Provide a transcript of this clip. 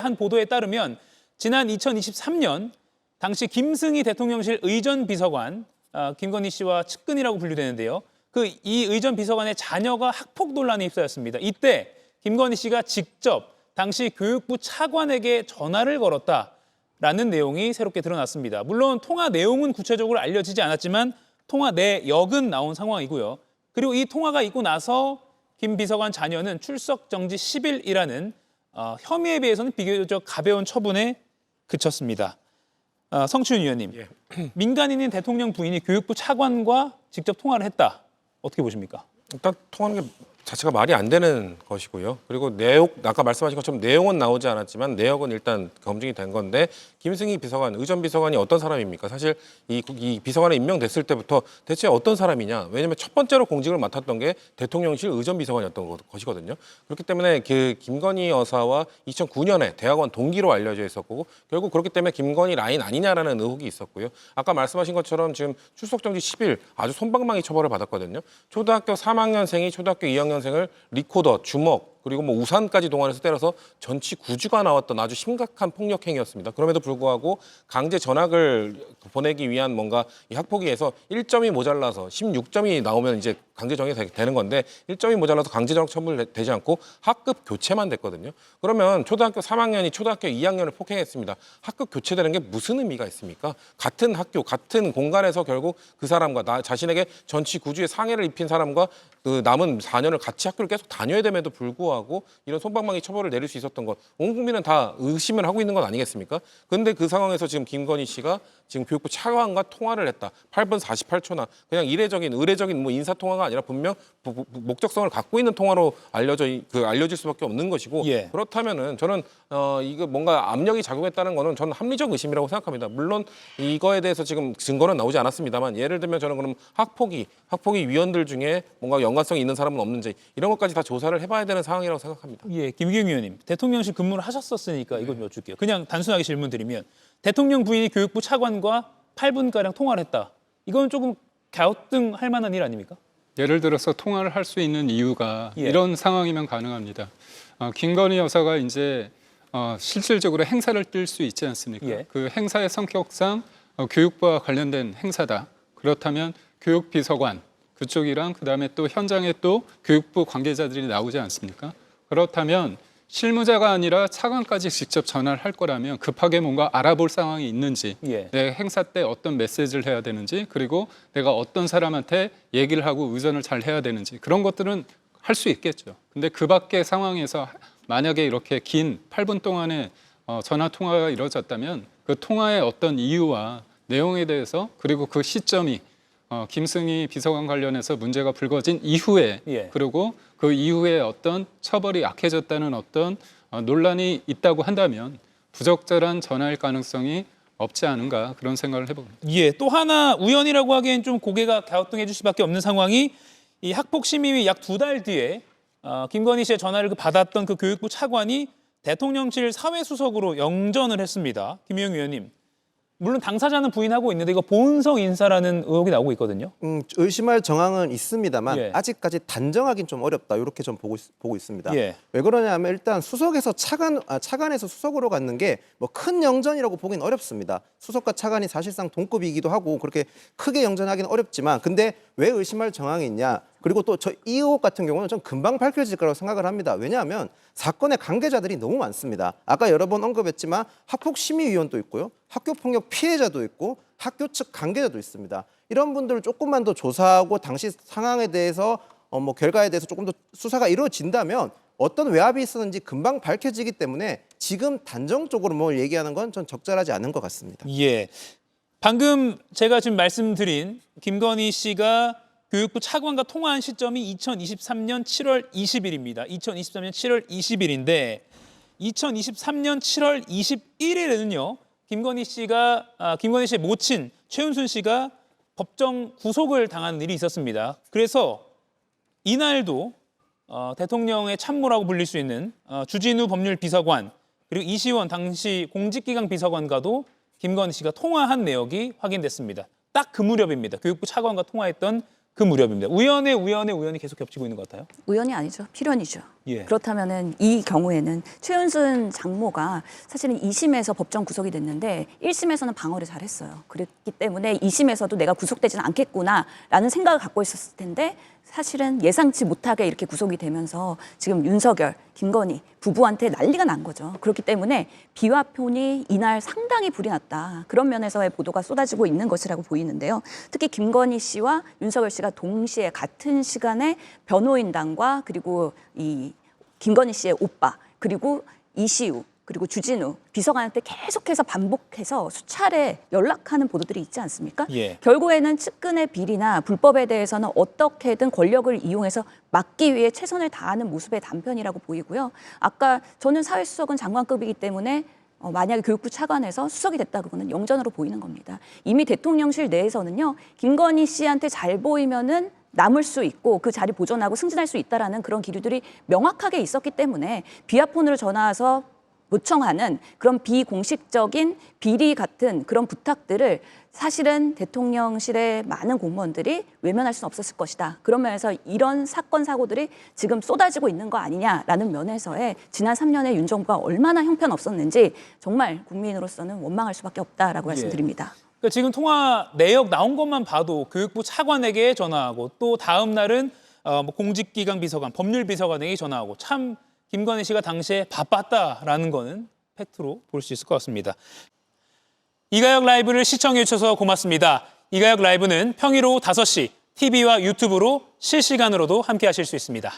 한 보도에 따르면 지난 2023년 당시 김승희 대통령실 의전비서관, 김건희 씨와 측근이라고 분류되는데요. 이 의전비서관의 자녀가 학폭 논란에 휩싸였습니다. 이때 김건희 씨가 직접 당시 교육부 차관에게 전화를 걸었다라는 내용이 새롭게 드러났습니다. 물론 통화 내용은 구체적으로 알려지지 않았지만 통화 내역은 나온 상황이고요. 그리고 이 통화가 있고 나서 김 비서관 자녀는 출석 정지 10일이라는 혐의에 비해서는 비교적 가벼운 처분에 그쳤습니다. 성추윤 의원님, 예. 민간인인 대통령 부인이 교육부 차관과 직접 통화를 했다. 어떻게 보십니까? 일단 통하는 게 자체가 말이 안 되는 것이고요. 그리고 내용, 아까 말씀하신 것처럼 내용은 나오지 않았지만 내역은 일단 검증이 된 건데 김승희 비서관, 의전 비서관이 어떤 사람입니까? 사실 이 비서관에 임명됐을 때부터 대체 어떤 사람이냐? 왜냐하면 첫 번째로 공직을 맡았던 게 대통령실 의전 비서관이었던 것이거든요. 그렇기 때문에 그 김건희 여사와 2009년에 대학원 동기로 알려져 있었고 결국 그렇기 때문에 김건희 라인 아니냐라는 의혹이 있었고요. 아까 말씀하신 것처럼 지금 출석 정지 10일 아주 솜방망이 처벌을 받았거든요. 초등학교 3학년생이 초등학교 2학년생을 리코더, 주먹, 그리고 뭐 우산까지 동원해서 때려서 전치 9주가 나왔던 아주 심각한 폭력 행위였습니다. 그럼에도 불구하고 강제 전학을 보내기 위한 뭔가 이 학폭위에서 1점이 모자라서 16점이 나오면 이제 강제 전학이 되는 건데 1점이 모자라서 강제 전학 처분되지 않고 학급 교체만 됐거든요. 그러면 초등학교 3학년이 초등학교 2학년을 폭행했습니다. 학급 교체되는 게 무슨 의미가 있습니까? 같은 학교, 같은 공간에서 결국 그 사람과 자신에게 전치 9주의 상해를 입힌 사람과 그 남은 4년을 같이 학교를 계속 다녀야 됨에도 불구하고 이런 솜방망이 처벌을 내릴 수 있었던 것, 온 국민은 다 의심을 하고 있는 건 아니겠습니까? 그런데 그 상황에서 지금 김건희 씨가 지금 교육부 차관과 통화를 했다. 8분 48초나 그냥 의례적인 뭐 인사 통화가 아니라 분명 목적성을 갖고 있는 통화로 알려질 수밖에 없는 것이고 예. 그렇다면은 저는 이거 뭔가 압력이 작용했다는 거는 저는 합리적 의심이라고 생각합니다. 물론 이거에 대해서 지금 증거는 나오지 않았습니다만 예를 들면 저는 그럼 학폭위 위원들 중에 뭔가 연관성이 있는 사람은 없는지 이런 것까지 다 조사를 해봐야 되는 상황이라고 생각합니다. 예, 김기경 의원님, 대통령실 근무를 하셨었으니까 이거 여쭐게요. 그냥 단순하게 질문 드리면 대통령 부인이 교육부 차관과 8분가량 통화를 했다. 이건 조금 갸우뚱할 만한 일 아닙니까? 예를 들어서 통화를 할 수 있는 이유가 예. 이런 상황이면 가능합니다. 김건희 여사가 이제 실질적으로 행사를 뛸 수 있지 않습니까? 예. 그 행사의 성격상 교육부와 관련된 행사다. 그렇다면 교육비서관 그쪽이랑 그다음에 또 현장에 또 교육부 관계자들이 나오지 않습니까? 그렇다면 실무자가 아니라 차관까지 직접 전화를 할 거라면 급하게 뭔가 알아볼 상황이 있는지 예. 내 행사 때 어떤 메시지를 해야 되는지 그리고 내가 어떤 사람한테 얘기를 하고 의전을 잘 해야 되는지 그런 것들은 할 수 있겠죠. 근데 그 밖의 상황에서 만약에 이렇게 긴 8분 동안의 전화 통화가 이루어졌다면 그 통화의 어떤 이유와 내용에 대해서 그리고 그 시점이 김승희 비서관 관련해서 문제가 불거진 이후에 예. 그리고 그 이후에 어떤 처벌이 약해졌다는 어떤 논란이 있다고 한다면 부적절한 전화일 가능성이 없지 않은가 그런 생각을 해봅니다. 예, 또 하나 우연이라고 하기엔 좀 고개가 갸우뚱해질 수밖에 없는 상황이 이 학폭 심의위 약 2달 뒤에 김건희 씨의 전화를 받았던 그 교육부 차관이 대통령실 사회수석으로 영전을 했습니다. 김유영 의원님. 물론 당사자는 부인하고 있는데 이거 보은성 인사라는 의혹이 나오고 있거든요. 의심할 정황은 있습니다만 예. 아직까지 단정하기는 좀 어렵다 이렇게 좀 보고 있습니다. 예. 왜 그러냐면 일단 수석에서 차관에서 수석으로 갔는 게 뭐 큰 영전이라고 보기는 어렵습니다. 수석과 차관이 사실상 동급이기도 하고 그렇게 크게 영전하기는 어렵지만 근데 왜 의심할 정황이 있냐? 그리고 또 이 의혹 같은 경우는 좀 금방 밝혀질 거라고 생각을 합니다. 왜냐하면 사건의 관계자들이 너무 많습니다. 아까 여러 번 언급했지만 학폭심의위원도 있고요. 학교폭력 피해자도 있고 학교 측 관계자도 있습니다. 이런 분들을 조금만 더 조사하고 당시 상황에 대해서 뭐 결과에 대해서 조금 더 수사가 이루어진다면 어떤 외압이 있었는지 금방 밝혀지기 때문에 지금 단정적으로 뭘 얘기하는 건 전 적절하지 않은 것 같습니다. 예. 방금 제가 지금 말씀드린 김건희 씨가 교육부 차관과 통화한 시점이 2023년 7월 20일입니다. 2023년 7월 20일인데 2023년 7월 21일에는요. 김건희 씨의 모친 최은순 씨가 법정 구속을 당한 일이 있었습니다. 그래서 이날도 대통령의 참모라고 불릴 수 있는 주진우 법률비서관 그리고 이시원 당시 공직기강 비서관과도 김건희 씨가 통화한 내역이 확인됐습니다. 딱 그 무렵입니다. 교육부 차관과 통화했던 그 무렵입니다. 우연히 계속 겹치고 있는 것 같아요. 우연이 아니죠. 필연이죠. 예. 그렇다면은 이 경우에는 최은순 장모가 사실은 2심에서 법정 구속이 됐는데 1심에서는 방어를 잘했어요. 그랬기 때문에 2심에서도 내가 구속되지는 않겠구나라는 생각을 갖고 있었을 텐데 사실은 예상치 못하게 이렇게 구속이 되면서 지금 윤석열, 김건희 부부한테 난리가 난 거죠. 그렇기 때문에 비화 폰이 이날 상당히 불이 났다. 그런 면에서의 보도가 쏟아지고 있는 것이라고 보이는데요. 특히 김건희 씨와 윤석열 씨가 동시에 같은 시간에 변호인단과 그리고 이 김건희 씨의 오빠 그리고 이시우 그리고 주진우 비서관한테 계속해서 반복해서 수차례 연락하는 보도들이 있지 않습니까? 예. 결국에는 측근의 비리나 불법에 대해서는 어떻게든 권력을 이용해서 막기 위해 최선을 다하는 모습의 단편이라고 보이고요. 아까 저는 사회수석은 장관급이기 때문에 만약에 교육부 차관에서 수석이 됐다 그거는 영전으로 보이는 겁니다. 이미 대통령실 내에서는요. 김건희 씨한테 잘 보이면은 남을 수 있고 그 자리 보존하고 승진할 수 있다라는 그런 기류들이 명확하게 있었기 때문에 비아폰으로 전화 와서 요청하는 그런 비공식적인 비리 같은 그런 부탁들을 사실은 대통령실의 많은 공무원들이 외면할 수는 없었을 것이다. 그런 면에서 이런 사건 사고들이 지금 쏟아지고 있는 거 아니냐라는 면에서의 지난 3년의 윤 정부가 얼마나 형편없었는지 정말 국민으로서는 원망할 수밖에 없다라고 말씀드립니다. 그러니까 지금 통화 내역 나온 것만 봐도 교육부 차관에게 전화하고 또 다음 날은 뭐 공직기강 비서관, 법률비서관에게 전화하고 참 김건희 씨가 당시에 바빴다라는 거는 팩트로 볼 수 있을 것 같습니다. 이가혁 라이브를 시청해 주셔서 고맙습니다. 이가혁 라이브는 평일 오후 5시 TV와 유튜브로 실시간으로도 함께 하실 수 있습니다.